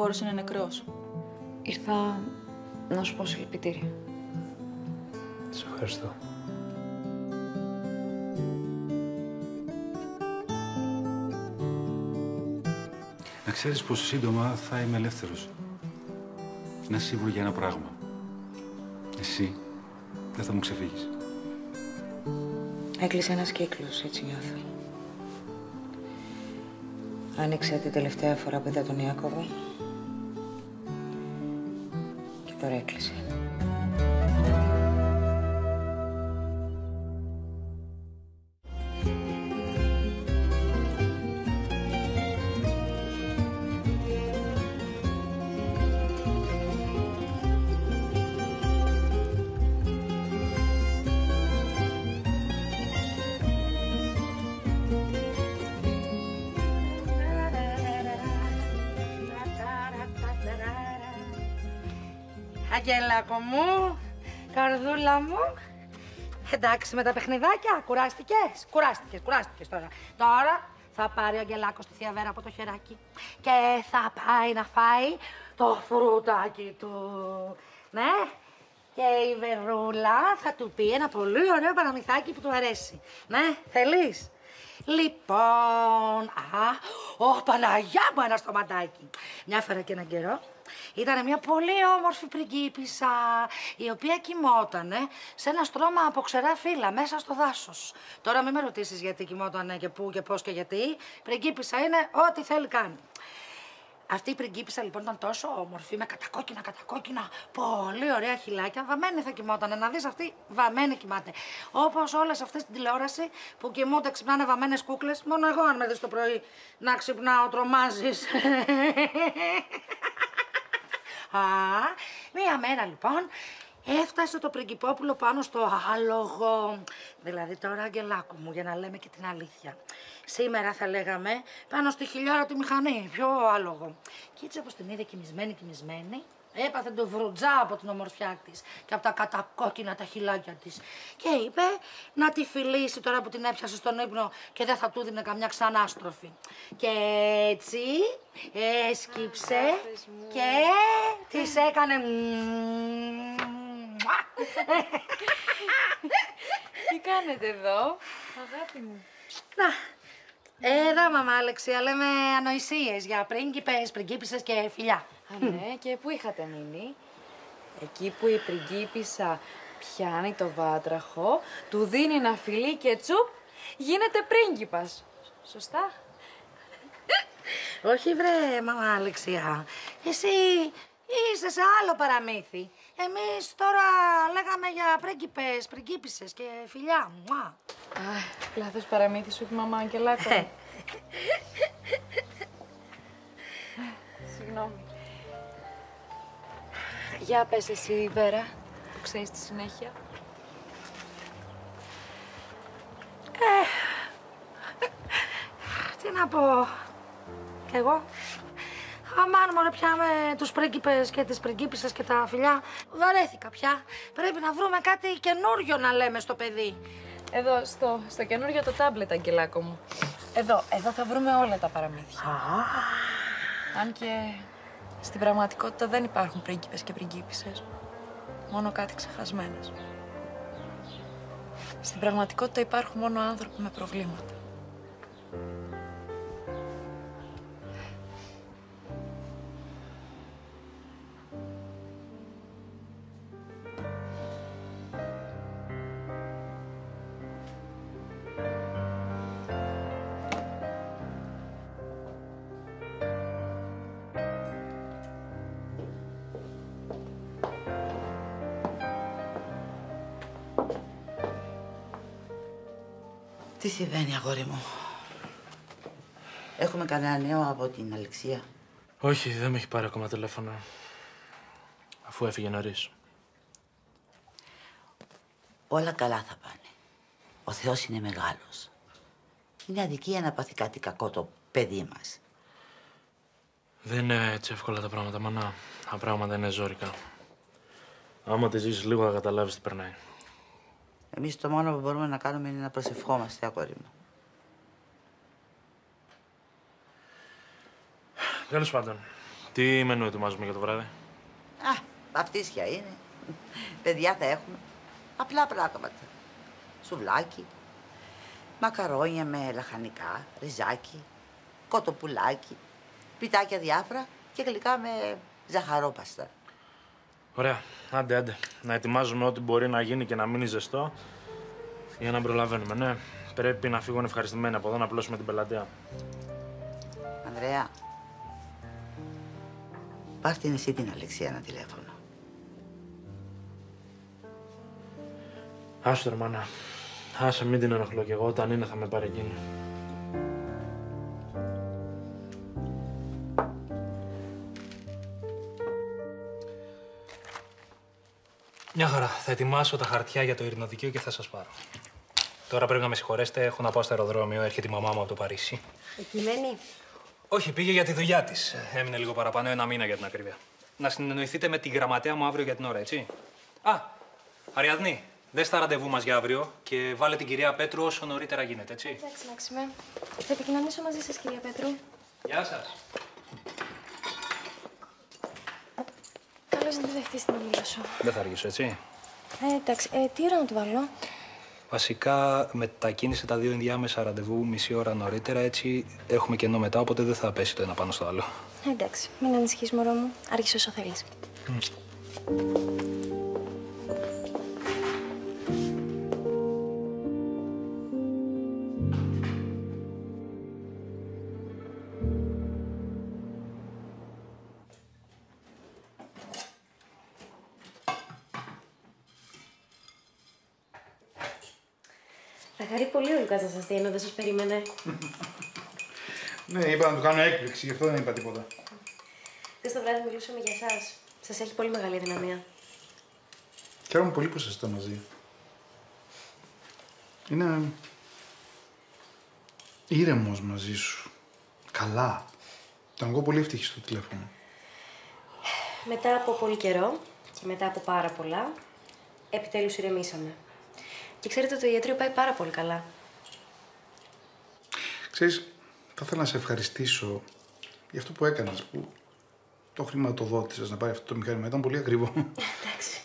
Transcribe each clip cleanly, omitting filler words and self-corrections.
Φόρος είναι νεκρός. Ήρθα να σου πω συλληπιτήρια. Σε ευχαριστώ. Να ξέρεις πως σύντομα θα είμαι ελεύθερος. Να είσαι σίγουρη για ένα πράγμα. Εσύ δεν θα μου ξεφύγεις. Έκλεισε ένας κύκλος, έτσι νιώθω. Άνοιξε την τελευταία φορά που είδα τον Ιάκωβο και τώρα έκλεισε. Αγγελάκο μου, καρδούλα μου. Εντάξει με τα παιχνιδάκια, κουράστηκες τώρα. Τώρα θα πάρει ο Αγγελάκος τη Θεία Βέρα από το χεράκι και θα πάει να φάει το φρουτάκι του. Ναι, και η Βερούλα θα του πει ένα πολύ ωραίο παραμυθάκι που του αρέσει. Ναι, θέλεις? Λοιπόν, Παναγιά μου ένα στοματάκι. Μια φορά και έναν καιρό ήταν μια πολύ όμορφη πριγκίπισσα, η οποία κοιμότανε σε ένα στρώμα από ξερά φύλλα μέσα στο δάσος. Τώρα μην με ρωτήσεις γιατί κοιμότανε και πού και πώς και γιατί. Πριγκίπισσα είναι ό,τι θέλει κάνει. Αυτή η πριγκίπισσα λοιπόν ήταν τόσο όμορφη, με κατακόκκινα, πολύ ωραία χυλάκια. Βαμμένη θα κοιμότανε, να δεις αυτή βαμμένη κοιμάται. Όπως όλες αυτές στην τηλεόραση που κοιμούνται, ξυπνάνε βαμμένες κούκλες. Μόνο εγώ αν με δεις το πρωί να ξυπνάω τρομάζεις. Μία μέρα λοιπόν έφτασε το πριγκιπόπουλο πάνω στο άλογο. Δηλαδή τώρα, Αγγελάκο μου, για να λέμε και την αλήθεια. Σήμερα θα λέγαμε πάνω στη χιλιάρωτη μηχανή, πιο άλογο. Και έτσι όπως την είδε κοιμισμένη, έπαθε το βρουτζά από την ομορφιά της και από τα κατακόκκινα τα χυλάκια της. Και είπε να τη φιλήσει τώρα που την έπιασε στον ύπνο και δεν θα του δίνε καμιά ξανάστροφη. Και έτσι έσκυψε και της έκανε... Τι κάνετε εδώ, αγάπη μου? Να, εδώ μαμά Αλεξία λέμε ανοησίες για πρίγκιπες, πριγκίπισσες και φιλιά. Α, ναι, και πού είχατε μείνει? Εκεί που η πριγκίπισσα πιάνει το βάτραχο, του δίνει ένα φιλί και τσουπ, γίνεται πρίγκιπας. Σωστά? Όχι βρε μαμά Αλεξία, εσύ είσαι σε άλλο παραμύθι. Εμείς τώρα λέγαμε για πρίγκιπες, πριγκίπισσες και φιλιά. Μουά. Λάθος παραμύθι σου είπε η μαμά Αγγελάκο. Συγγνώμη. Για πες εσύ, Βέρα, που ξέρεις τη συνέχεια. Τι να πω κι εγώ. Αμάν μωρέ πια με τους πρίγκιπες και τις πριγκίπισσες και τα φιλιά. Βαρέθηκα πια. Πρέπει να βρούμε κάτι καινούριο να λέμε στο παιδί. Εδώ, στο καινούριο το τάμπλετ, Αγγελάκο μου. Εδώ θα βρούμε όλα τα παραμύθια. Αν και στην πραγματικότητα δεν υπάρχουν πρίγκιπες και πριγκίπισσες. Μόνο κάτι ξεχασμένες. Στην πραγματικότητα υπάρχουν μόνο άνθρωποι με προβλήματα. Τι συμβαίνει, αγόρι μου? Έχουμε κανένα νέο από την Αλεξία? Όχι, δεν με έχει πάρει ακόμα τηλέφωνο. Αφού έφυγε νωρίς. Όλα καλά θα πάνε. Ο Θεός είναι μεγάλος. Είναι αδικία να πάθει κάτι κακό το παιδί μας. Δεν είναι έτσι εύκολα τα πράγματα, μανά. Τα πράγματα είναι ζόρικα. Άμα τη ζήσεις λίγο, θα καταλάβεις τι περνάει. Εμείς το μόνο που μπορούμε να κάνουμε είναι να προσευχόμαστε, αγόρι μου. Τέλος πάντων, Τι μενού ετοιμάζουμε για το βράδυ? Α, βαφτίσια είναι. Παιδιά θα έχουμε. Απλά πράγματα. Σουβλάκι, μακαρόνια με λαχανικά, ριζάκι, κοτοπουλάκι, πιτάκια διάφορα και γλυκά με ζαχαρόπαστα. Ωραία. Άντε. Να ετοιμάζουμε ό,τι μπορεί να γίνει και να μείνει ζεστό για να προλαβαίνουμε, ναι. Πρέπει να φύγουν ευχαριστημένοι από εδώ να απλώσουμε την πελατεία. Ανδρέα, πάρ' την εσύ την Αλεξία ένα τηλέφωνο. Άστο ρε μάνα. Άσε, μην την ενοχλώ κι εγώ. Όταν είναι θα με πάρει εκείνη. Μια χαρά. Θα ετοιμάσω τα χαρτιά για το ειρηνοδικείο και θα σας πάρω. Τώρα πρέπει να με συγχωρέσετε. Έχω να πάω στο αεροδρόμιο. Έρχεται η μαμά μου από το Παρίσι. Εκεί μένει. Όχι, πήγε για τη δουλειά της. Έμεινε λίγο παραπάνω, 1 μήνα για την ακρίβεια. Να συνεννοηθείτε με τη γραμματέα μου αύριο για την ώρα, έτσι. Α, Αριαδνή, δες τα ραντεβού μας για αύριο και βάλε την κυρία Πέτρου όσο νωρίτερα γίνεται, έτσι. Εντάξει, Μάξιμε. Θα επικοινωνήσω μαζί σας, κυρία Πέτρου. Γεια σας. Καλώς να τη δεχτείς την ομιλία σου. Δεν θα αργήσω, έτσι. Εντάξει, τι ώρα να του βάλω? Βασικά, μετακίνησε τα 2 ενδιάμεσα ραντεβού μισή ώρα νωρίτερα, έτσι έχουμε κενό μετά, οπότε δεν θα πέσει το ένα πάνω στο άλλο. Εντάξει, μην ανησυχείς, μωρό μου. Άργησε όσο θέλεις. Θα χαρεί πολύ ο Λουκάς να σας δει, ενώ δεν σας περίμενε. Ναι, είπα να του κάνω έκπληξη, γι' αυτό δεν είπα τίποτα. Χθες το βράδυ μιλούσαμε για εσάς. Σας έχει πολύ μεγάλη δυναμία. Χαίρομαι πολύ που είστε μαζί. Είναι ήρεμος μαζί σου. Καλά. Ήταν εγώ πολύ ευτυχής στο τηλέφωνο. Μετά από πολύ καιρό και μετά από πάρα πολλά, επιτέλους ηρεμήσαμε. Και ξέρετε, το ιατρείο πάει πάρα πολύ καλά. Ξέρεις, θα ήθελα να σε ευχαριστήσω για αυτό που έκανες, που το χρηματοδότησες να πάρει αυτό το μηχάνημα. Ήταν πολύ ακριβό. Εντάξει.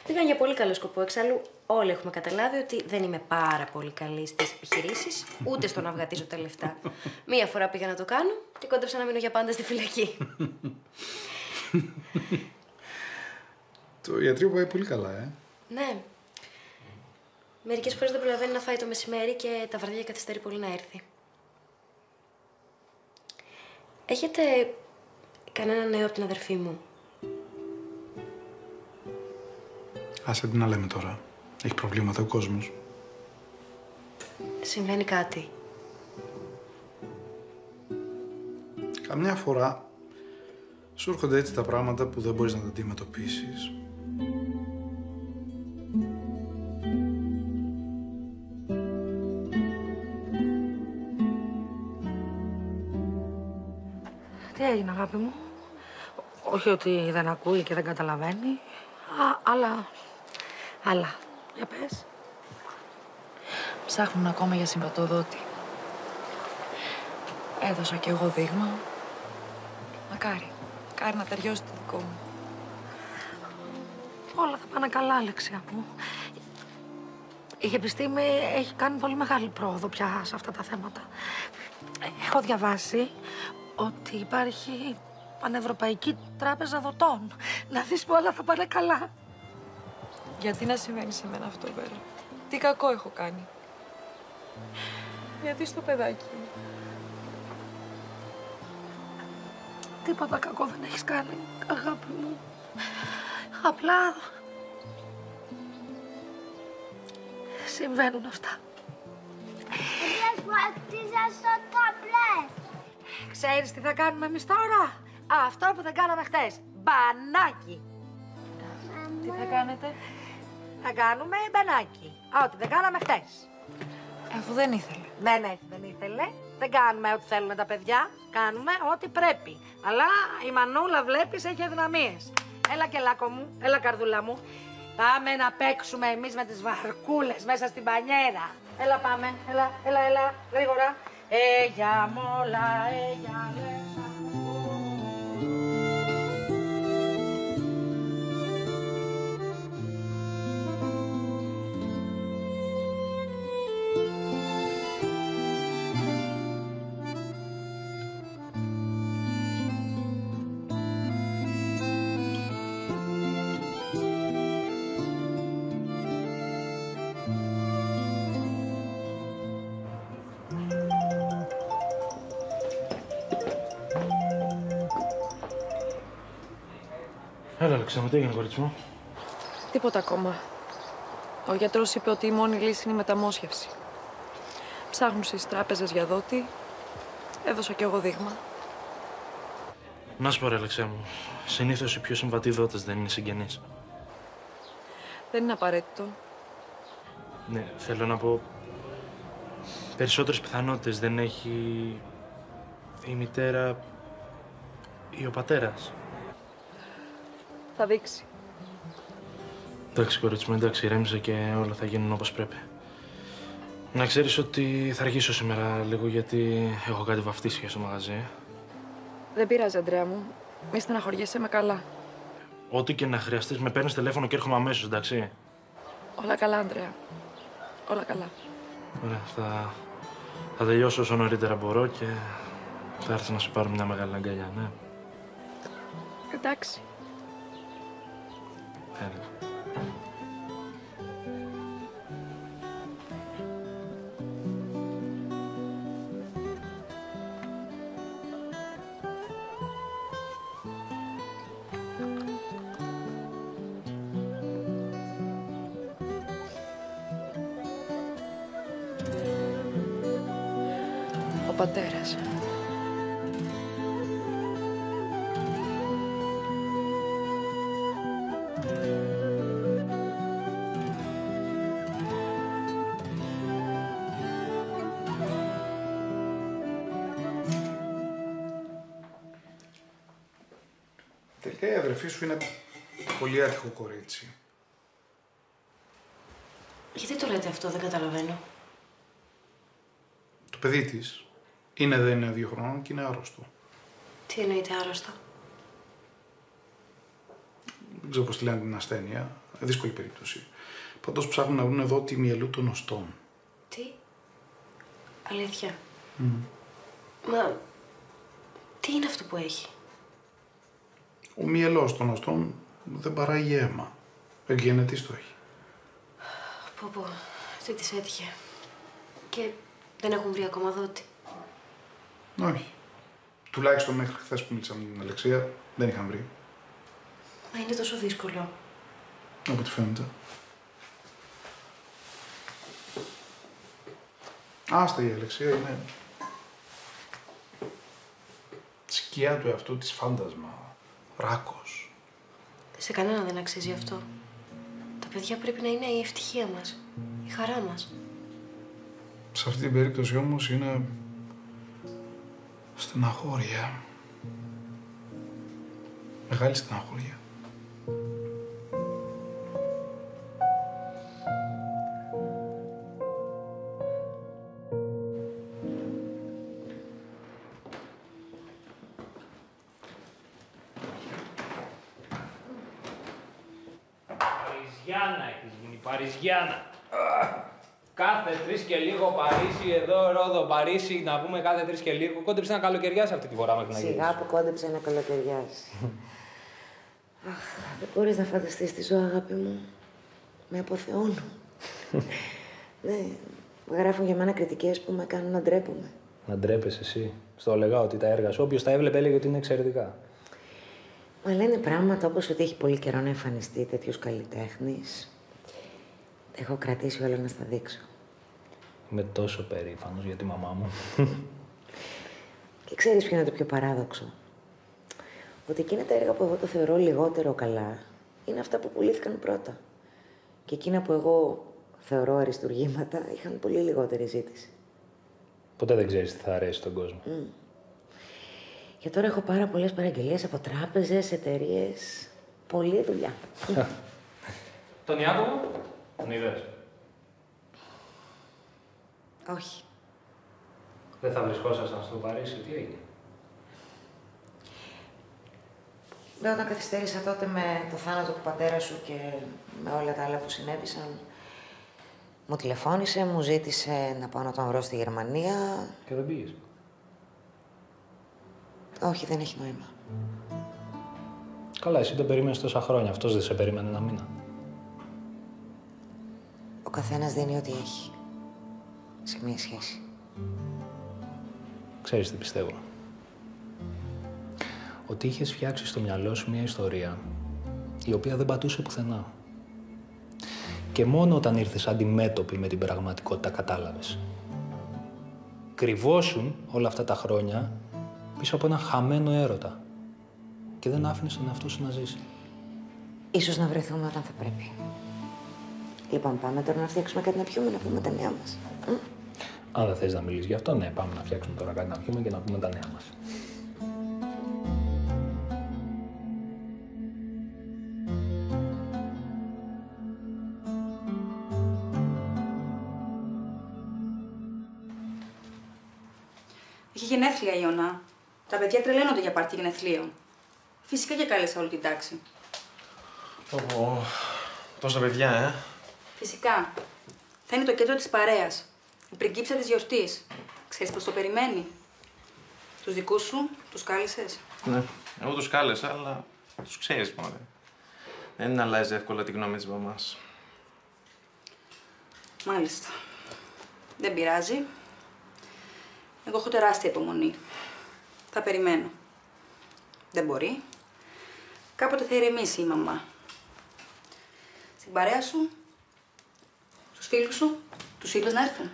Πήγαν για πολύ καλό σκοπό. Εξάλλου, όλοι έχουμε καταλάβει ότι δεν είμαι πάρα πολύ καλή στις επιχειρήσεις, ούτε στο να βγατίζω τα λεφτά. Μία φορά πήγα να το κάνω και κόντεψα να μείνω για πάντα στη φυλακή. Το ιατρείο πάει πολύ καλά, Ναι. Μερικές φορές δεν προλαβαίνει να φάει το μεσημέρι και τα βράδια καθυστερεί πολύ να έρθει. Έχετε κανένα νέο από την αδερφή μου? Άσε τι να λέμε τώρα. Έχει προβλήματα ο κόσμος. Συμβαίνει κάτι? Καμιά φορά σου έρχονται έτσι τα πράγματα που δεν μπορείς να τα αντιμετωπίσεις. Τι έγινε, αγάπη μου? Όχι ότι δεν ακούει και δεν καταλαβαίνει, αλλά, για πες. Ψάχνουν ακόμα για συμβατοδότη. Έδωσα κι εγώ δείγμα. Μακάρι να ταιριώσει το δικό μου. Όλα θα πάνε καλά, Αλεξία μου. Η επιστήμη έχει κάνει πολύ μεγάλη πρόοδο πια σε αυτά τα θέματα. Έχω διαβάσει ότι υπάρχει πανευρωπαϊκή τράπεζα δοτών. Να δεις που όλα θα πάνε καλά. Γιατί να συμβαίνει σε μένα αυτό, Βέρα? Τι κακό έχω κάνει? Γιατί στο παιδάκι μου? Τίποτα κακό δεν έχεις κάνει, αγάπη μου. Απλά συμβαίνουν αυτά. Βαφτίζα στο ταμπλέτ. Ξέρεις τι θα κάνουμε εμείς τώρα? Αυτό που δεν κάναμε χτες. Μπανάκι. Τι θα κάνετε? Θα κάνουμε μπανάκι. Ό,τι δεν κάναμε χτες. Αφού δεν ήθελε. Δεν ήθελε. Δεν κάνουμε ό,τι θέλουν τα παιδιά. Κάνουμε ό,τι πρέπει. Αλλά η Μανούλα, βλέπεις, έχει αδυναμίες. Έλα κελάκο μου, έλα καρδούλα μου. Πάμε να παίξουμε εμείς με τις βαρκούλες μέσα στην πανιέρα. Έλα πάμε, έλα, γρήγορα. Ella mola, ella besa. Έλα, Αλεξάνδρα, τι έγινε, κορίτσι μου? Τίποτα ακόμα. Ο γιατρός είπε ότι η μόνη λύση είναι η μεταμόσχευση. Ψάχνουν στις τράπεζες για δότη. Έδωσα κι εγώ δείγμα. Να σου πω, ρε, Αλεξέ μου, συνήθως οι πιο συμβατοί δότες δεν είναι συγγενείς. Δεν είναι απαραίτητο. Ναι, θέλω να πω. Περισσότερες πιθανότητες δεν έχει η μητέρα ή ο πατέρας. Θα δείξει. Εντάξει, κορίτσι μου, εντάξει, ηρέμησε και όλα θα γίνουν όπως πρέπει. Να ξέρεις ότι θα αργήσω σήμερα λίγο γιατί έχω κάτι βαφτίσει στο μαγαζί. Δεν πειράζει, Αντρέα μου. Μη στεναχωριέσαι, με καλά. Ό,τι και να χρειαστείς, με παίρνεις τηλέφωνο και έρχομαι αμέσως, εντάξει. Όλα καλά, Αντρέα. Όλα καλά. Ωραία, θα τελειώσω όσο νωρίτερα μπορώ και θα έρθω να σου πάρω μια μεγάλη αγκαλιά, ναι. Εντάξει. Έλα. Ο πατέρας. Τελικά η αδερφή σου είναι πολύ άτυχο κορίτσι. Γιατί το λέτε αυτό, δεν καταλαβαίνω. Το παιδί της δεν είναι 2 χρονών και είναι άρρωστο. Τι εννοείται άρρωστο? Δεν ξέρω πώς τη λένε την ασθένεια. Δύσκολη περίπτωση. Πάντως ψάχνουν να βρουν εδώ τη μυελού των οστών. Τι? Αλήθεια? Μα τι είναι αυτό που έχει? Ο μυελός των οστών δεν παράγει αίμα. Εγγενετής το έχει. Πω, τι της έτυχε. Και δεν έχουν βρει ακόμα δότη? Όχι. Τουλάχιστον μέχρι χθες που μίλησα με την Αλεξία δεν είχαν βρει. Μα είναι τόσο δύσκολο. Από ό,τι φαίνεται. Άστα, η Αλεξία είναι σκιά του εαυτού της, φάντασμα, ράκος. Σε κανένα δεν αξίζει αυτό. Τα παιδιά πρέπει να είναι η ευτυχία μας, η χαρά μας. Σε αυτή την περίπτωση όμως είναι στεναχώρια. Μεγάλη στεναχώρια. Παριζιάνα έχεις γίνει, Παριζιάνα. Κάθε 3 και λίγο Παρίσι, εδώ Ρόδο, Παρίσι, να πούμε κάθε 3 και λίγο. Κόντεψε να καλοκαιριάσει αυτή τη φορά μέχρι να γυρίσει. Σιγά που κόντεψε να καλοκαιριάσει. Αχ, δεν μπορείς να φανταστείς τι ζω, αγάπη μου. Με αποθεώνουν. Ναι, γράφουν για μένα κριτικές που με κάνουν να ντρέπομαι. Να ντρέπεσαι εσύ. Στο έλεγα ότι τα έργα σου, όποιος τα έβλεπε έλεγε ότι είναι εξαιρετικά. Μα λένε πράγματα όπως ότι έχει πολύ καιρό να εμφανιστεί τέτοιος καλλιτέχνης. Έχω κρατήσει όλα να στα δείξω. Είμαι τόσο περήφανος για τη μαμά μου. Και ξέρεις ποιο είναι το πιο παράδοξο? Ότι εκείνα τα έργα που εγώ το θεωρώ λιγότερο καλά είναι αυτά που πουλήθηκαν πρώτα. Και εκείνα που εγώ θεωρώ αριστουργήματα είχαν πολύ λιγότερη ζήτηση. Ποτέ δεν ξέρεις τι θα αρέσει στον κόσμο. Και τώρα έχω πάρα πολλές παραγγελίες από τράπεζες, εταιρείες. Πολλή δουλειά. Τον Ιάκωβο, τον είδες? Όχι. Δεν θα βρισκόσασταν στο Παρίσι, τι έγινε? Όταν καθυστέρησα τότε με το θάνατο του πατέρα σου και με όλα τα άλλα που συνέβησαν, μου τηλεφώνησε, μου ζήτησε να πάω να τον βρω στη Γερμανία. Και δεν πήγες? Όχι, δεν έχει νόημα. Καλά, εσύ τον περίμενες τόσα χρόνια. Αυτός δεν σε περίμενε ένα μήνα. Ο καθένας δίνει ό,τι έχει σε μία σχέση. Ξέρεις τι πιστεύω? Ότι είχες φτιάξει στο μυαλό σου μια ιστορία η οποία δεν πατούσε πουθενά. Και μόνο όταν ήρθες αντιμέτωπη με την πραγματικότητα κατάλαβες. Κρυβόσουν όλα αυτά τα χρόνια πίσω από ένα χαμένο έρωτα και δεν άφηνες τον εαυτό σου να ζήσει. Ίσως να βρεθούμε όταν θα πρέπει. Λοιπόν, πάμε τώρα να φτιάξουμε κάτι να πιούμε, να πούμε τα νέα μας. Αν δεν θες να μιλήσεις γι' αυτό, ναι, πάμε να φτιάξουμε τώρα κάτι να πιούμε και να πούμε τα νέα μας. Είχε γενέθλια η Ιωνά. Τα παιδιά τρελαίνονται για πάρτι γενεθλίων. Φυσικά και κάλεσα όλη την τάξη. Τόσα παιδιά, Φυσικά. Θα είναι το κέντρο της παρέας. Η πριγκίψα της γιορτής. Ξέρεις πώς το περιμένει. Τους δικούς σου, τους κάλεσες. Ναι, εγώ τους κάλεσα, αλλά τους ξέρεις μωρέ. Δεν αλλάζει εύκολα τη γνώμη της μαμάς. Μάλιστα. Δεν πειράζει. Εγώ έχω τεράστια υπομονή. Θα περιμένω. Δεν μπορεί. Κάποτε θα ηρεμήσει η μαμά. Στην παρέα σου, στους φίλους σου, τους είπες να έρθουν.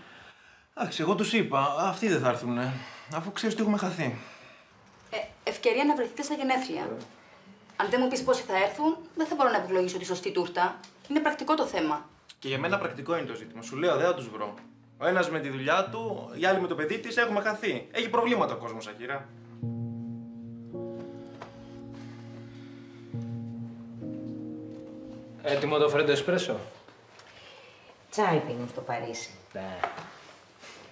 Εντάξει, εγώ τους είπα. Αυτοί δεν θα έρθουνε. Αφού ξέρεις ότι έχουμε χαθεί. Ευκαιρία να βρεθείτε στα γενέθλια. Αν δεν μου πεις πόσοι θα έρθουν, δεν θα μπορώ να επιλογήσω τη σωστή τούρτα. Είναι πρακτικό το θέμα. Και για μένα πρακτικό είναι το ζήτημα. Σου λέω, δεν θα τους βρω. Ο ένας με τη δουλειά του, η άλλη με το παιδί της, έχουμε χαθεί. Έχει προβλήματα ο κόσμος, Αχύρα. Έτοιμο το φρέντο εσπρέσο. Τσάι πίνουν στο Παρίσι. Ναι.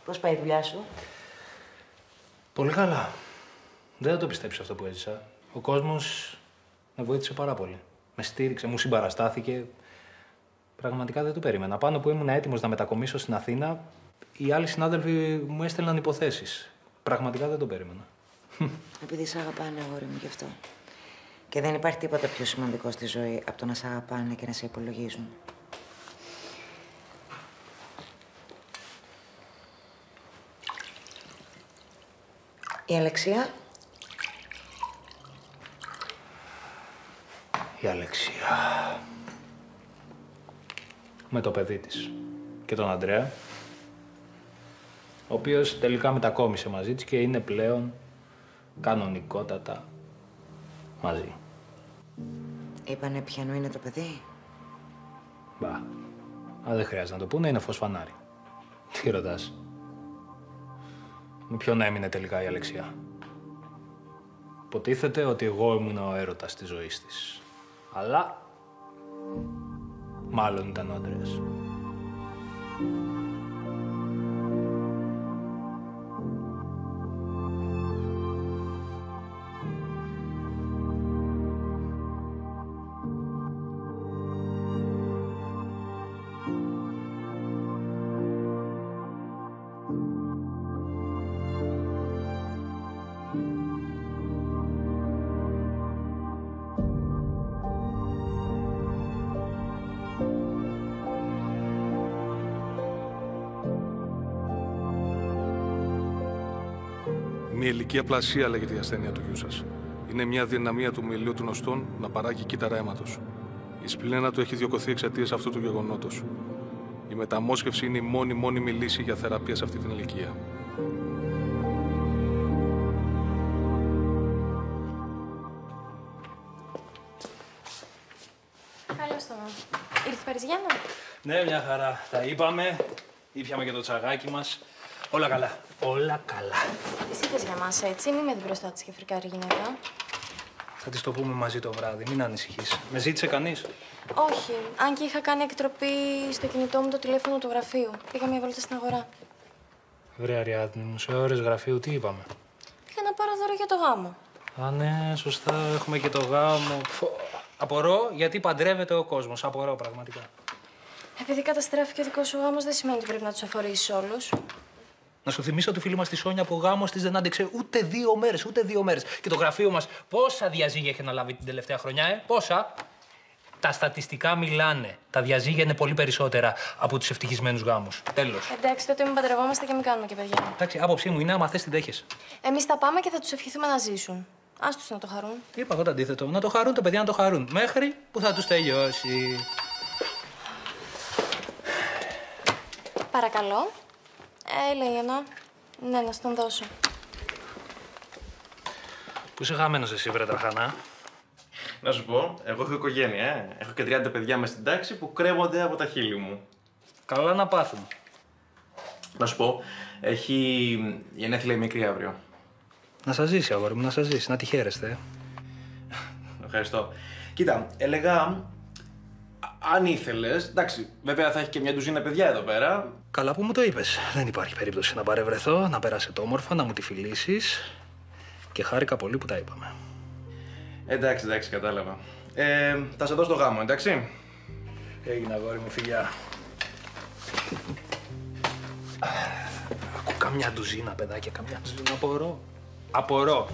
Πώς πάει η δουλειά σου? Πολύ καλά. Δεν θα το πιστέψεις αυτό που έζησα. Ο κόσμος με βοήθησε πάρα πολύ. Με στήριξε, μου συμπαραστάθηκε. Πραγματικά δεν το περίμενα. Πάνω που ήμουν έτοιμος να μετακομίσω στην Αθήνα, οι άλλοι συνάδελφοι μου έστελναν υποθέσεις. Πραγματικά δεν το περίμενα. Επειδή σε αγαπάνε, αγόρι μου, γι' αυτό. Και δεν υπάρχει τίποτα πιο σημαντικό στη ζωή από το να σε αγαπάνε και να σε υπολογίζουν. Η Αλεξία. Η Αλεξία. Με το παιδί της. Και τον Αντρέα. Ο οποίος τελικά μετακόμισε μαζί της και είναι πλέον κανονικότατα μαζί. Είπανε ποιανού είναι το παιδί? Μπα. Αλλά δεν χρειάζεται να το πούνε, είναι φως φανάρι. Τι ρωτάς? Με ποιον έμεινε τελικά η Αλεξία? Υποτίθεται ότι εγώ ήμουν ο έρωτας της ζωής της. Αλλά μάλλον ήταν ο Αντρέας. Μυελική απλασία λέγεται η ασθένεια του γιού σας. Είναι μια αδυναμία του μυελίου των οστών να παράγει κύτταρα αίματος. Η σπλήνα του έχει διωκωθεί εξαιτίας αυτού του γεγονότος. Η μεταμόσχευση είναι η μόνιμη λύση για θεραπεία σε αυτή την ηλικία. Καλώς το. Ήρθε η Παριζιάννα. Ναι, μια χαρά. Τα είπαμε. Ήπιαμε και το τσαγάκι μας. Όλα καλά. Όλα καλά. Τις είπες για μας, έτσι. Μη με δει μπροστά της και φρικάρει γυναίκα. Θα της το πούμε μαζί το βράδυ. Μην ανησυχείς. Με ζήτησε κανείς? Όχι. Αν και είχα κάνει εκτροπή στο κινητό μου το τηλέφωνο του γραφείου. Πήγα μια βόλτα στην αγορά. Βρε Αριάδνη μου, σε ώρες γραφείου τι είπαμε? Πήγα να πάρω δώρο για το γάμο. Α, ναι, σωστά. Έχουμε και το γάμο. Απορώ γιατί παντρεύεται ο κόσμος. Απορώ πραγματικά. Επειδή καταστράφηκε ο δικός σου γάμος, δεν σημαίνει ότι πρέπει να τους αφορήσεις όλους. Να σου θυμίσω τη φίλη μας τη Σόνια που ο γάμος της δεν άντεξε ούτε 2 μέρες, ούτε 2 μέρες. Και το γραφείο μας πόσα διαζύγια έχει αναλάβει την τελευταία χρονιά, πόσα? Τα στατιστικά μιλάνε. Τα διαζύγια είναι πολύ περισσότερα από τους ευτυχισμένους γάμους. Τέλος. Εντάξει, τότε μην παντρευόμαστε και μην κάνουμε και παιδιά. Εντάξει, άποψή μου είναι άμα θες την δέχεσαι. Εμείς θα πάμε και θα τους ευχηθούμε να ζήσουν. Άστος να το χαρούν. Είπα εγώ το αντίθετο. Να το χαρούν τα παιδιά, να το χαρούν. Μέχρι που θα τους τελειώσει. Παρακαλώ. Έλα, Ιωνα. Ναι, να στον δώσω. Πού είσαι χαμένος εσύ, βρε τραχανά? Να σου πω, εγώ έχω οικογένεια, Έχω και 30 παιδιά μες στην τάξη που κρέμονται από τα χείλη μου. Καλά να πάθουν. Να σου πω, έχει γενέθλια η μικρή αύριο. Να σας ζήσει, αγόρι μου, να σας ζήσει. Να τη χαίρεστε. Ευχαριστώ. Κοίτα, έλεγα, αν ήθελες, εντάξει, βέβαια θα έχει και μια ντουζίνα παιδιά εδώ πέρα. Καλά που μου το είπες. Δεν υπάρχει περίπτωση να παρευρεθώ, να περάσετε όμορφα, να μου τη φιλήσεις. Και χάρηκα πολύ που τα είπαμε. Εντάξει, κατάλαβα. Θα σε δω στο γάμο, εντάξει. Έγινε, αγόρι μου, φιλιά. Ακούω καμιά ντουζίνα, παιδάκια, καμιά ντουζίνα. Απορώ.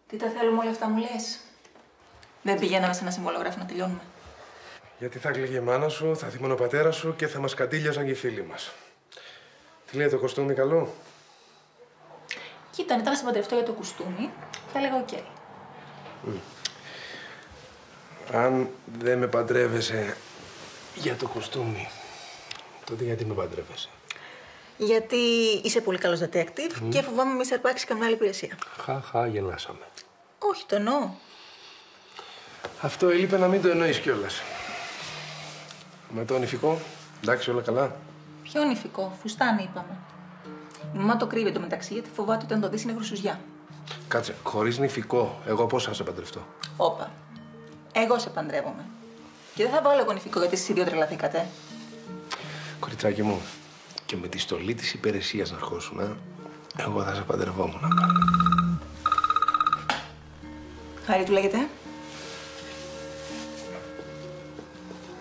Τι τα θέλουμε όλα αυτά, μου λες? Δεν πηγαίναμε σε ένα συμβολογράφο να τελειώνουμε. Γιατί θα κλείγε η μάνα σου, θα θυμώνει ο πατέρα σου και θα μας κατήλιαζαν και οι φίλοι μας. Τι λέει το κοστούμι, καλό? Κοίτα, αν ήταν να σε παντρευτώ για το κουστούμι, θα έλεγα οκ. Αν δεν με παντρεύεσαι για το κοστούμι, τότε γιατί με παντρεύεσαι? Γιατί είσαι πολύ καλός detective και φοβάμαι μη σε αρπάξει καμιά άλλη υπηρεσία. Χαχα, γελάσαμε. Όχι, το εννοώ. Αυτό έλειπε να μην το εννοείς κιόλας. Με το νηφικό, εντάξει, όλα καλά. Ποιο νηφικό, φουστάνι είπαμε. Η μαμά το κρύβει εντωμεταξύ γιατί φοβάται ότι αν το δεις είναι γρουσουζιά. Κάτσε, χωρίς νηφικό, εγώ πώς θα σε παντρευτώ? Όπα. Εγώ σε παντρεύομαι. Και δεν θα βάλω εγώ νηφικό γιατί εσείς οι δύο τρελαθήκατε. Κοριτσάκι μου, και με τη στολή της υπηρεσίας να αρχώσουν, εγώ θα σε παντρευόμουν. Χάρη του λέγεται.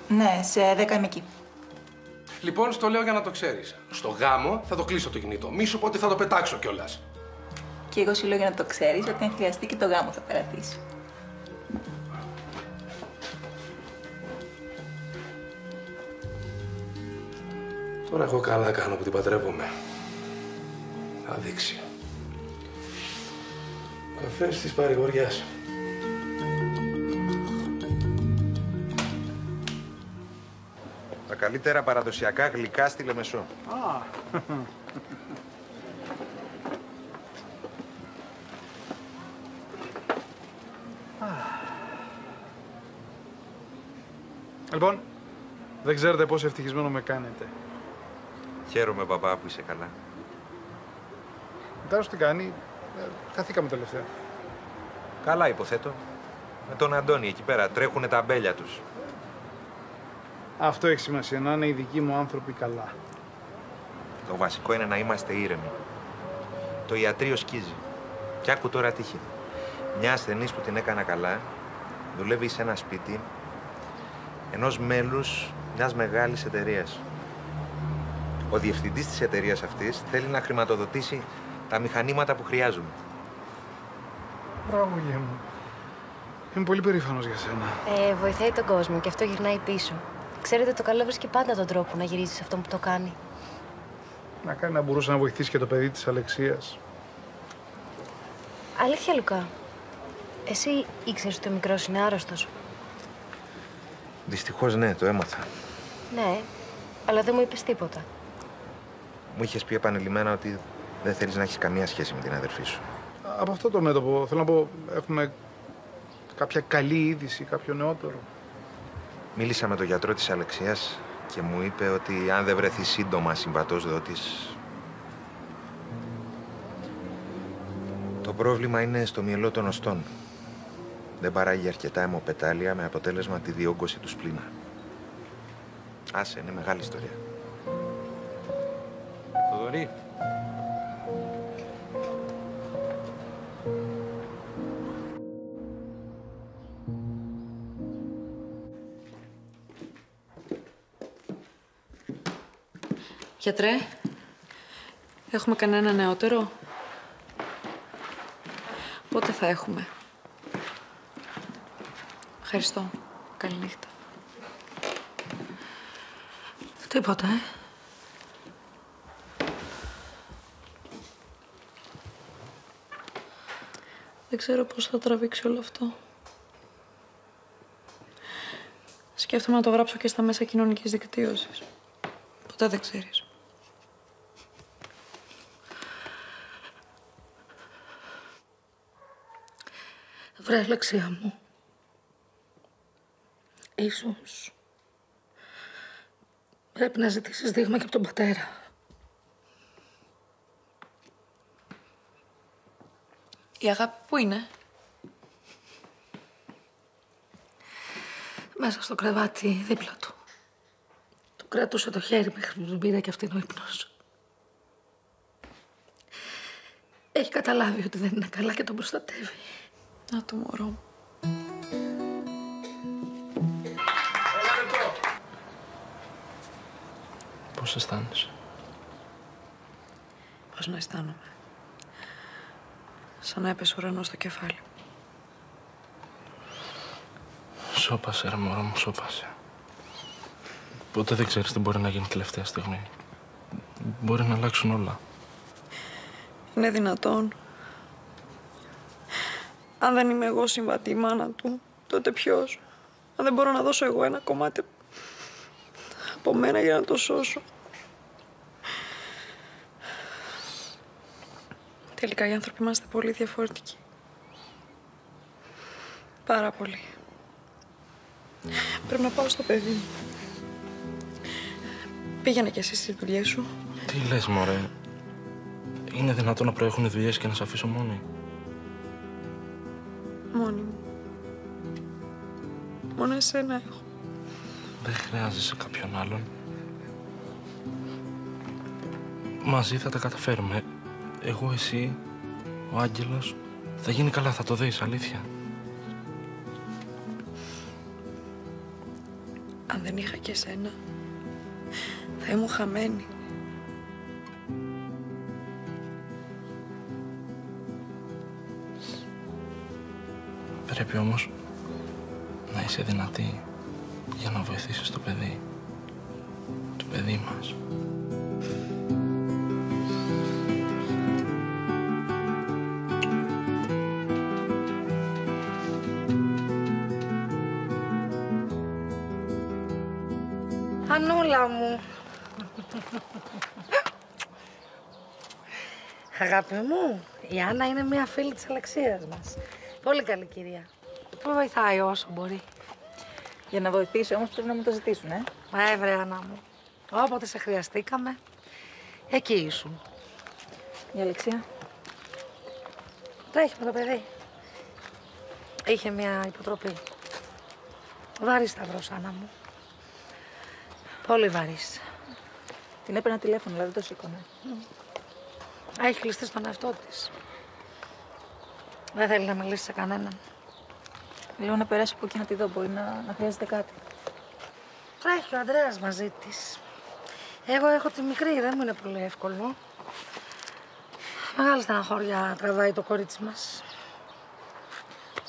Ναι, σε 10 είμαι εκεί. Λοιπόν, στο λέω για να το ξέρεις. Στο γάμο θα το κλείσω το κινητό. Μη σου πω ότι θα το πετάξω κιόλας. Και εγώ σου λέω για να το ξέρεις ότι αν χρειαστεί και το γάμο θα περατήσει. Τώρα εγώ καλά κάνω που την παντρεύομαι. Θα δείξει. Καφές της παρηγοριάς. Τα καλύτερα παραδοσιακά γλυκά στη Λεμεσό. Λοιπόν, δεν ξέρετε πόσο ευτυχισμένο με κάνετε. Χαίρομαι, παπά, που είσαι καλά. Τάρος τι κάνει, χαθήκαμε τελευταία. Καλά, υποθέτω. Με τον Αντώνη εκεί πέρα τρέχουνε τα μπέλια τους. Αυτό έχει σημασία, να είναι οι δικοί μου άνθρωποι καλά. Το βασικό είναι να είμαστε ήρεμοι. Το ιατρείο σκίζει. Κι άκου τώρα τύχη. Μια ασθενής που την έκανα καλά, δουλεύει σε ένα σπίτι ενός μέλους μιας μεγάλης εταιρείας. Ο διευθυντής της εταιρείας αυτής θέλει να χρηματοδοτήσει τα μηχανήματα που χρειάζομαι. Μπράβο, γεια μου. Είμαι πολύ περήφανος για σένα. Βοηθάει τον κόσμο και αυτό γυρνάει πίσω. Ξέρετε, το καλό βρίσκει πάντα τον τρόπο να γυρίσει σε αυτόν που το κάνει. Να κάνει να μπορούσε να βοηθήσει και το παιδί της Αλεξίας. Αλήθεια, Λουκά. Εσύ ήξερες ότι ο μικρός είναι άρρωστος? Δυστυχώς ναι, το έμαθα. Ναι, αλλά δεν μου είπες τίποτα. Μου είχες πει επανειλημμένα ότι δεν θέλεις να έχεις καμία σχέση με την αδερφή σου. Από αυτό το μέτωπο, θέλω να πω, έχουμε κάποια καλή είδηση, κάποιο νεότερο. Μίλησα με τον γιατρό της Αλεξίας και μου είπε ότι αν δεν βρεθεί σύντομα συμβατός δότης, το πρόβλημα είναι στο μυελό των οστών. Δεν παράγει αρκετά αιμοπετάλια με αποτέλεσμα τη διόγκωση του σπλήνα. Άσε, είναι μεγάλη ιστορία. Θοδωρή. Γιατρέ, έχουμε κανένα νεότερο? Πότε θα έχουμε? Ευχαριστώ. Καληνύχτα. Τίποτα, Δεν ξέρω πώς θα τραβήξει όλο αυτό. Σκέφτομαι να το γράψω και στα μέσα κοινωνικής δικτύωσης. Ποτέ δεν ξέρεις. Βρε, Αλεξία μου. Ίσως πρέπει να ζητήσεις δείγμα και από τον πατέρα. Η αγάπη πού είναι? Μέσα στο κρεβάτι δίπλα του. Του κρατούσε το χέρι μέχρι που του πήρε και αυτήν ο ύπνος. Έχει καταλάβει ότι δεν είναι καλά και τον προστατεύει. Να το μωρό μου. Πώς αισθάνεσαι? Πώς να αισθάνομαι. Σαν να έπεσε ουρανός στο κεφάλι. Σώπασε, ρε μωρό μου, σώπασε. Ποτέ δεν ξέρεις τι μπορεί να γίνει τελευταία στιγμή. Μπορεί να αλλάξουν όλα. Είναι δυνατόν? Αν δεν είμαι εγώ συμβατή η μάνα του, τότε ποιος? Αν δεν μπορώ να δώσω εγώ ένα κομμάτι από μένα για να το σώσω. Τελικά οι άνθρωποι είμαστε πολύ διαφορετικοί. Πάρα πολύ. Πρέπει να πάω στο παιδί μου. Πήγαινε κι εσύ στις δουλειές σου. Τι λες, μωρέ? Είναι δυνατόν να προέχουν οι δουλειές και να σε αφήσω μόνη? Μόνη μου. Μόνο εσένα έχω. Δεν χρειάζεσαι κάποιον άλλον. Μαζί θα τα καταφέρουμε. Εγώ, εσύ, ο Άγγελος. Θα γίνει καλά, θα το δεις, αλήθεια. Αν δεν είχα και εσένα, θα ήμουν χαμένη. Πρέπει όμως να είσαι δυνατή για να βοηθήσεις το παιδί. Το παιδί μας. Ανούλα μου. Αγάπη μου, η Άννα είναι μια φίλη της Αλεξίας μας. Πολύ καλή κυρία. Που βοηθάει όσο μπορεί. Για να βοηθήσει όμως πρέπει να μου το ζητήσουν, Βρε, Άννα μου. Όποτε σε χρειαστήκαμε, εκεί ήσουν. Η Αλεξία. Τρέχει με το παιδί. Είχε μια υποτροπή. Βαρύς σταυρός, Άννα μου. Πολύ βαρύς. Την έπαιρνα τηλέφωνο, αλλά δεν το σήκωνε. Έχει κλειστεί στον εαυτό της. Δεν θέλει να μιλήσει σε κανέναν. Λέω να περάσει από εκεί να τη δω, μπορεί να χρειάζεται κάτι. Τρέχει ο Ανδρέας μαζί της. Εγώ έχω τη μικρή, δεν μου είναι πολύ εύκολο. Μεγάλη στεναχώρια τραβάει το κορίτσι μας.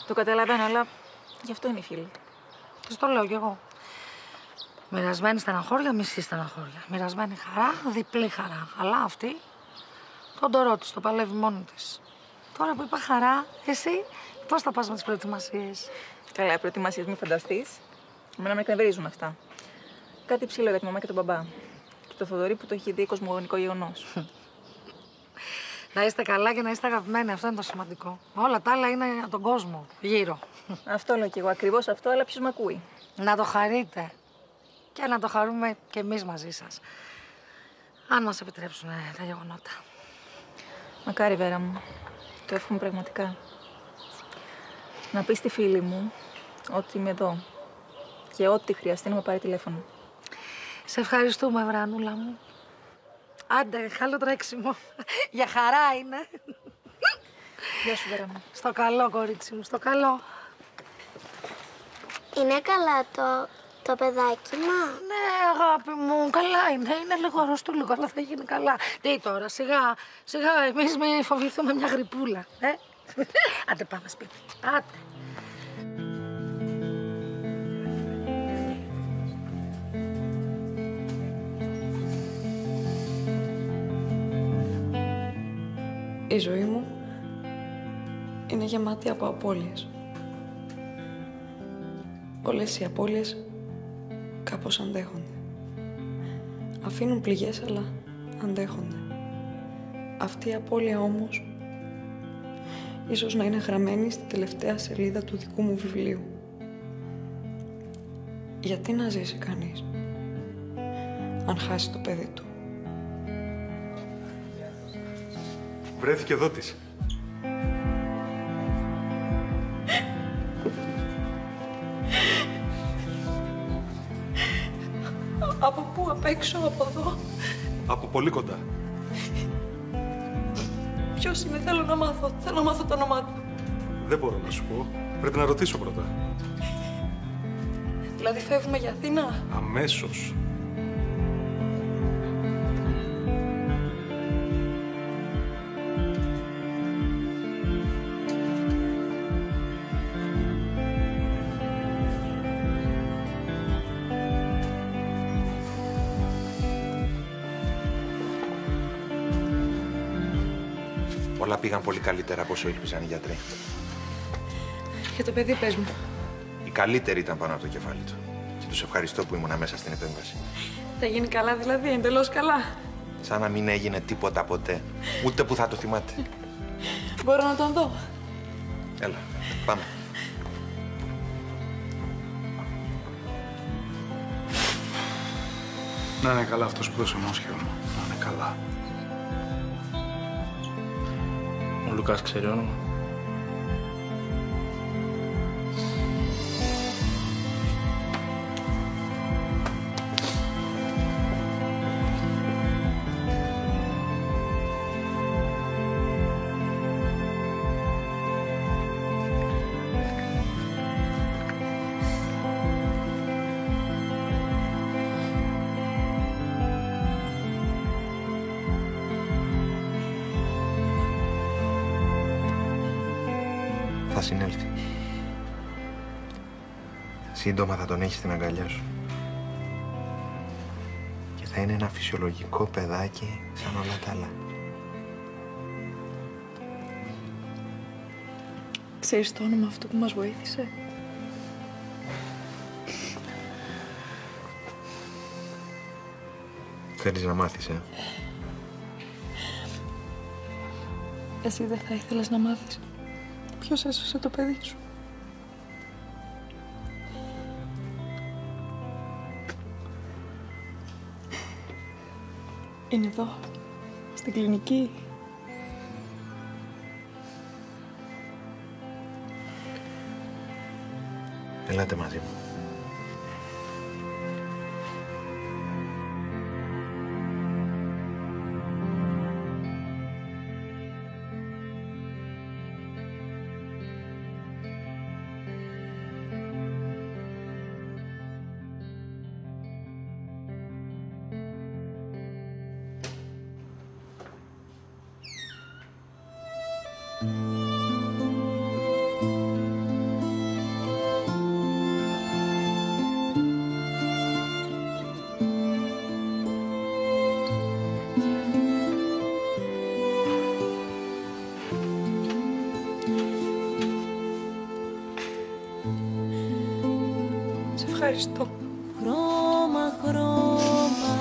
Το καταλαβαίνω, αλλά γι' αυτό είναι η φίλη. Της το λέω κι εγώ. Μοιρασμένη στεναχώρια, μισή στεναχώρια. Μοιρασμένη χαρά, διπλή χαρά. Αλλά αυτή τον τωρό της, το παλεύει μόνη της. Τώρα που είπα χαρά, εσύ πώς θα πας με τις προετοιμασίες? Καλά, οι προετοιμασίες μην φανταστείς. Εμένα με εκνευρίζουν αυτά. Κάτι ψηλό για τη μαμά και τον μπαμπά. Και το Θοδωρή που το έχει δει κοσμογονικό γεγονός. Να είστε καλά και να είστε αγαπημένοι, αυτό είναι το σημαντικό. Όλα τα άλλα είναι από τον κόσμο, γύρω. Αυτό λέω κι εγώ, ακριβώς αυτό, αλλά ποιος μ' ακούει. Να το χαρείτε. Και να το χαρούμε κι εμείς μαζί σας. Αν μας επιτρέψουν τα γεγονότα. Μακάρι, Βέρα μου. Το εύχομαι πραγματικά. Να πεις στη φίλη μου ότι είμαι εδώ. Και ό,τι χρειαστεί να με πάρει τηλέφωνο. Σε ευχαριστούμε, Βρανούλα μου. Άντε, καλό τρέξιμο. Για χαρά είναι. Γεια σου, Βέρα μου. Στο καλό, κορίτσι μου, στο καλό. Είναι καλά το παιδάκι μα? Ναι, αγάπη μου, καλά είναι. Είναι λίγο αρρωστούλικο, αλλά θα γίνει καλά. Τι τώρα, σιγά, εμείς μην φοβηθούμε μια γρυπούλα. Άντε, πάμε σπίτι. Άντε. Η ζωή μου είναι γεμάτη από απώλειες. Όλες οι απώλειες κάπως αντέχονται. Αφήνουν πληγές, αλλά αντέχονται. Αυτή η απώλεια όμως ίσως να είναι γραμμένη στη τελευταία σελίδα του δικού μου βιβλίου. Γιατί να ζήσει κανείς αν χάσει το παιδί του? Βρέθηκε εδώ της. Από πού, απ' έξω, από εδώ? Από πολύ κοντά. Ποιος είναι, θέλω να μάθω το όνομά του. Δεν μπορώ να σου πω. Πρέπει να ρωτήσω πρώτα. Δηλαδή φεύγουμε για Αθήνα? Αμέσως. Όλα πήγαν πολύ καλύτερα από όσο ήλπιζαν οι γιατροί. Για το παιδί πες μου. Η καλύτερη ήταν πάνω από το κεφάλι του. Και τους ευχαριστώ που ήμουνα μέσα στην επέμβαση. Θα γίνει καλά δηλαδή, εντελώς καλά? Σαν να μην έγινε τίποτα ποτέ. Ούτε που θα το θυμάται. Μπορώ να τον δω? Έλα, πάμε. Να είναι καλά αυτός που δώσε μόσχευμα. Να είναι καλά. Ο Λουκάς ξέρει όνομα? Θα συνέλθει. Σύντομα θα τον έχεις στην αγκαλιά σου. Και θα είναι ένα φυσιολογικό παιδάκι σαν όλα τα άλλα. Ξέρεις το όνομα αυτού που μας βοήθησε? Θέλεις να μάθεις, Εσύ δεν θα ήθελες να μάθεις ποιος έσωσε το παιδί σου? Είναι εδώ, στην κλινική. Ελάτε μαζί μου. Ευχαριστώ. Χρώμα, χρώμα,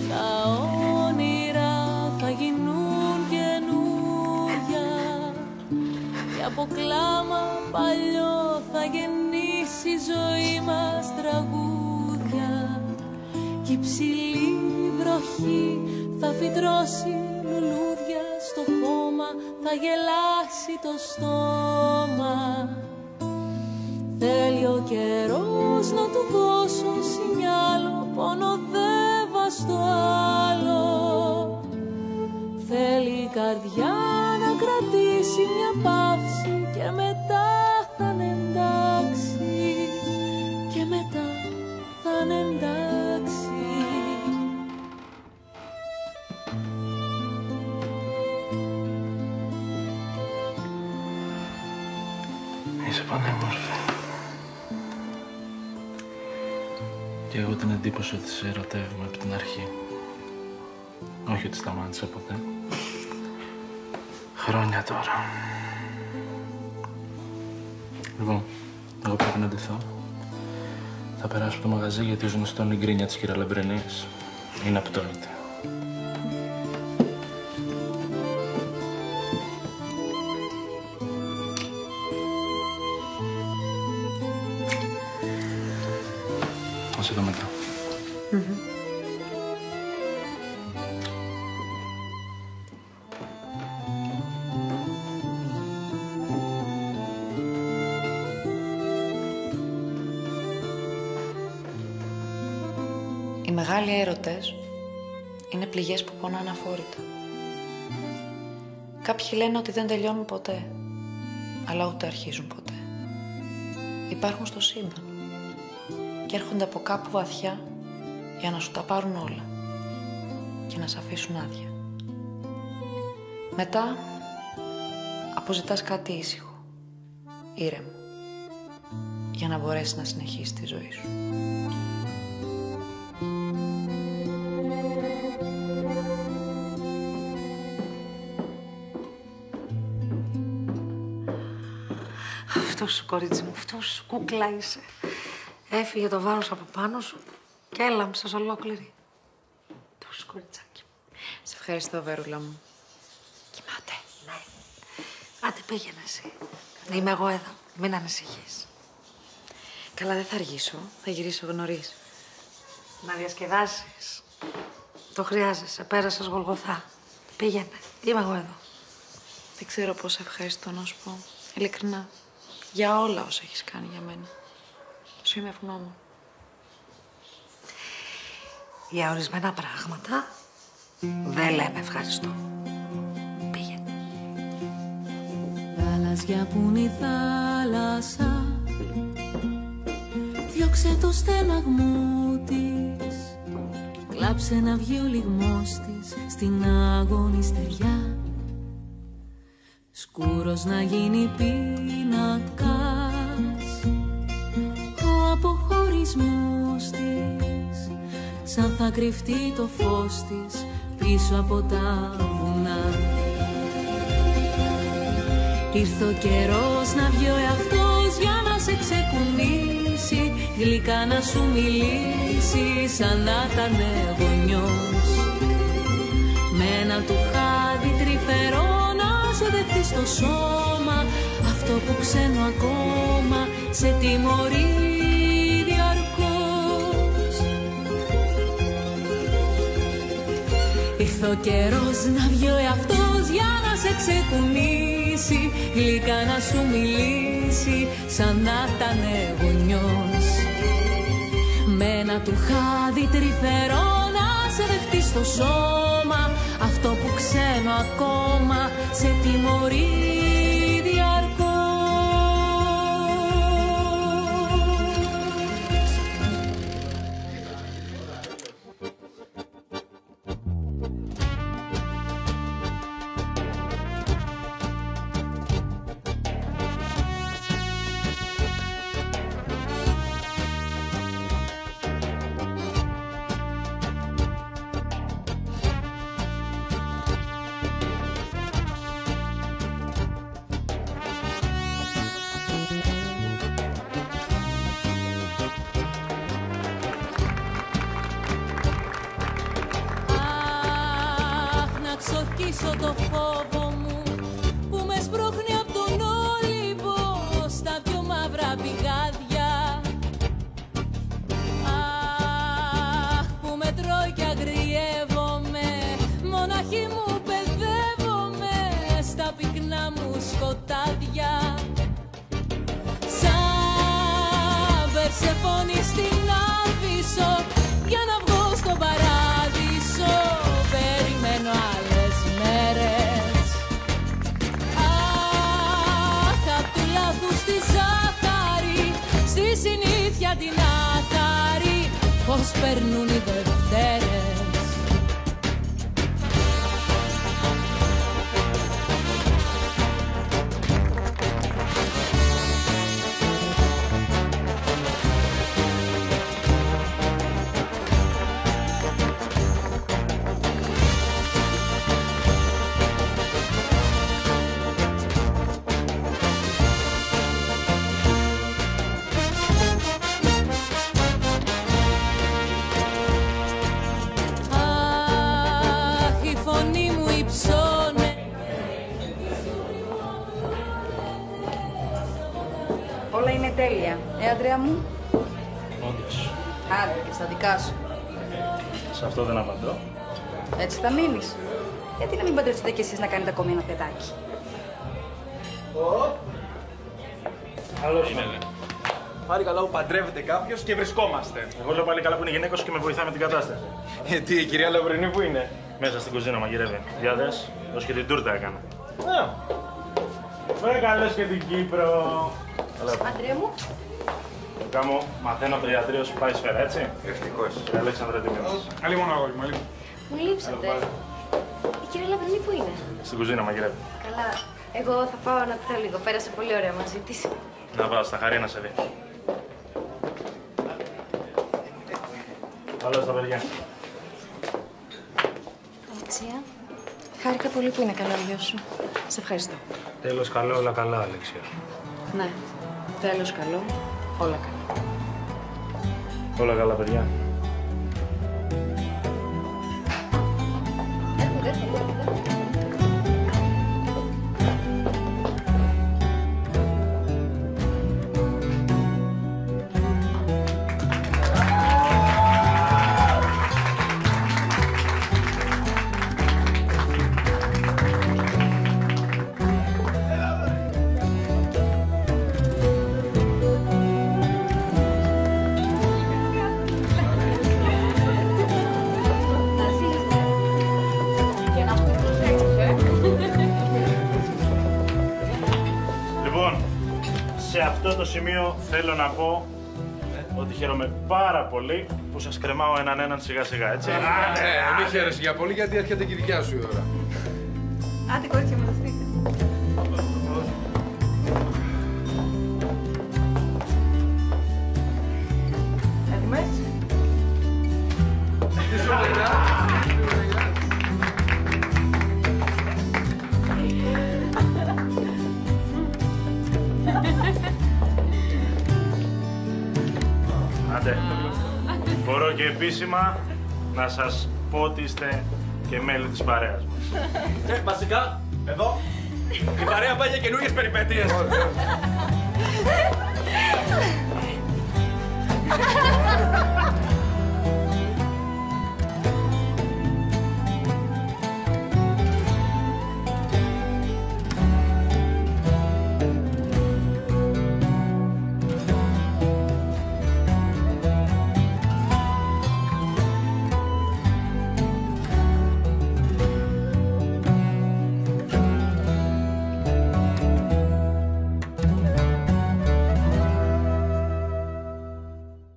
τα όνειρα θα γίνουν καινούρια και από κλάμα παλιό θα γεννήσει η ζωή μας τραγούδια κι η ψηλή βροχή θα φυτρώσει λουλούδια στο χώμα, θα γελάσει το στόμα. Θέλει ο καιρός να του δώσω σινιάλο, πόνο δεν βαστώ άλλο. Θέλει η καρδιά να κρατήσει μια παύση και μετά θα είναι εντάξει, και μετά θα είναι εντάξει. Είσαι πανέμορφη. Και εγώ την εντύπωση ότι σε ερωτεύομαι από την αρχή. Όχι ότι σταμάτησα ποτέ. Χρόνια τώρα. Λοιπόν, εγώ πρέπει να ντυθώ. Θα περάσω από το μαγαζί γιατί ως γνωστόν η γκρίνια της κυρία Λεμπρενής είναι απτώνητη. Ας εδώ μετά. Οι μεγάλοι έρωτες είναι πληγές που πονάνε αφόρητα. Κάποιοι λένε ότι δεν τελειώνουν ποτέ, αλλά ούτε αρχίζουν ποτέ. Υπάρχουν στο σύμπαν και έρχονται από κάπου βαθιά για να σου τα πάρουν όλα και να σε αφήσουν άδεια. Μετά αποζητάς κάτι ήσυχο, ήρεμο, για να μπορέσεις να συνεχίσεις τη ζωή σου. Αυτός σου, κορίτσι μου, αυτός σου, κούκλα είσαι. Έφυγε το βάρος από πάνω σου και έλαμψες ολόκληρη. Αυτό σου, κοριτσάκι. Σε ευχαριστώ, Βερούλα μου. Κοιμάται. Ναι. Άντε, πήγαινε εσύ. Είμαι εγώ εδώ. Μην ανησυχείς. Καλά, δεν θα αργήσω. Θα γυρίσω νωρίς. Να διασκεδάσεις. Το χρειάζεσαι. Πέρασες Γολγοθά. Πήγαινε. Είμαι εγώ εδώ. Δεν ξέρω πώς σε ευχαριστώ να σου πω. Ειλικρινά. Για όλα όσα έχεις κάνει για μένα. Σου είμαι ευγνώμων. Για ορισμένα πράγματα δεν λέμε ευχαριστώ. Πήγαινε. Γαλάζια που είναι η θάλασσα, διώξε το στέναγμό της, κλάψε να βγει ο λυγμός της στην αγώνη στεριά. Σκούρος να γίνει πίνακας ο αποχωρισμός της, σαν θα κρυφτεί το φως της πίσω από τα βουνά. Ήρθε ο καιρός να βγει ο εαυτός για να σε ξεκουνήσει, γλυκά να σου μιλήσει σαν να ήταν γονιός, με ένα του χάδι τρυφερό σου δεχτείς στο σώμα, αυτό που ξένο ακόμα σε τιμωρεί διαρκώς. Ήρθε ο καιρός να βγει ο εαυτός για να σε ξεκουνήσει, γλυκά να σου μιλήσει σαν να ήταν γονιός, με ένα του χάδι τρυφερό να σε δεχτείς στο σώμα, αυτό που ξένο ακόμα σε τιμωρεί διαρκώς. Ξορκίσω το φόβο μου που με σπρώχνει από τον Όλυμπο στα δυο μαύρα πηγάδια. Αχ, που με τρώει κι αγριεύομαι, μοναχή μου παιδεύομαι στα πυκνά μου σκοτάδια. Σαν Περσεφόνη στην Άβυσσο, για να βγω στον παράδεισο περιμένω άλλες μέρες. Αχ, απ' του λάθους τη ζάχαρη, στη συνήθεια την άχαρη, πως περνούν οι Δευτέρες. Άντρεα μου. Όντως. Άντε και στα δικά σου. Σε αυτό δεν απαντώ. Έτσι θα μείνεις. Γιατί να μην παντρευτείτε κι εσείς να κάνετε ακόμη ένα παιδάκι. Καλώς είναι. Πάλι καλά που παντρεύεται κάποιος και βρισκόμαστε. Εγώ λέω πάλι καλά που είναι γυναίκος και με βοηθάει με την κατάσταση. Τι, η κυρία Λαμπρινή που είναι? Μέσα στην κουζίνα μαγειρεύει. Για δες, ως και την τούρτα έκανα. Καλώς και την Κύπρο. Άντρια μου. Λουκά μου, μαθαίνω από το ιατρείο σου πάει σφαίρα, έτσι. Ευτυχώς. Κύριε Αλέξανδρα, τι μήνες. Άλλη μόνο αγόρι μου, Μου λείψατε. Η κυρία Λαμπρινή που είναι? Στην κουζίνα μαγειρεύει. Καλά. Εγώ θα πάω να τη δω λίγο. Πέρασε πολύ ωραία μαζί της. Να πάω στα χαρία να σε δει. Καλώς τα παιδιά. Αλεξία, χάρηκα πολύ που είναι καλά ο γιος σου. Σε ευχαριστώ. Τέλος καλό, όλα καλά, Αλεξία. Ναι, τέλος καλό, όλα καλά. Όλα καλά, παιδιά. Σε αυτό το σημείο θέλω να πω ότι χαίρομαι πάρα πολύ που σας κρεμάω έναν σιγά σιγά, έτσι. Μην χαίρεσαι για πολύ γιατί έρχεται και η δικιά σου η ώρα. Άντε κορίτσια μου, δοστείτε. Έτοιμες? Άντε, μπορώ και επίσημα να σας πω ότι είστε και μέλη της παρέας μας. Βασικά, εδώ, η παρέα πάει για καινούργιες περιπέτειες.